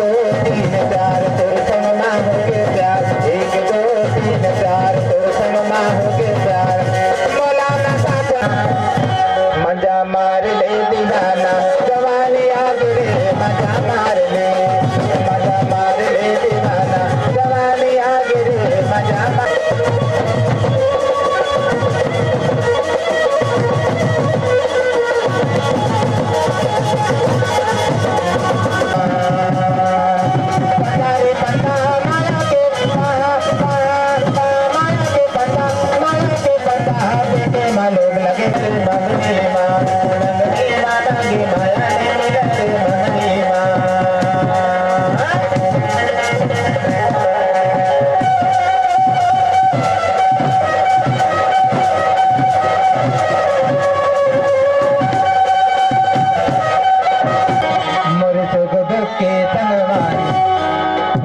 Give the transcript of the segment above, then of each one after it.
तीन चार तुरसम माहो के प्यार, एक दो तीन चार तुरसम माहो के प्यार। मौलाना साहब मजा मार ले दीवाना, जवानी आगरे मजा मार ले, मजा मार ले दीवाना, जवानी आगरे मजा मार।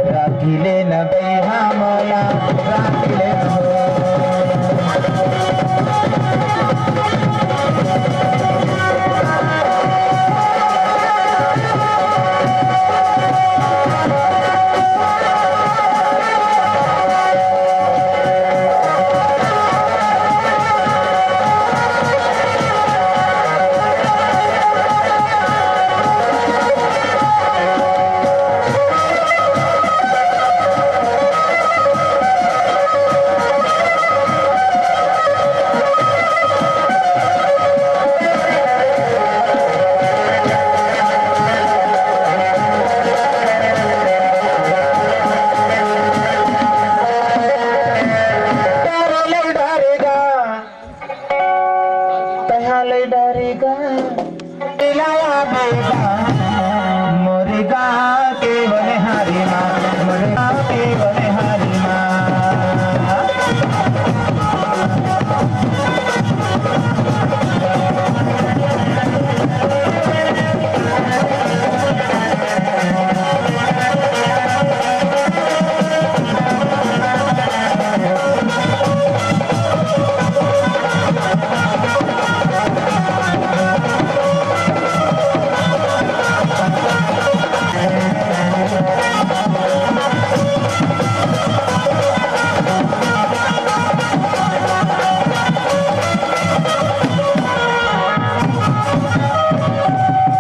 राखी ले न गई हाँ मौला, राखी ले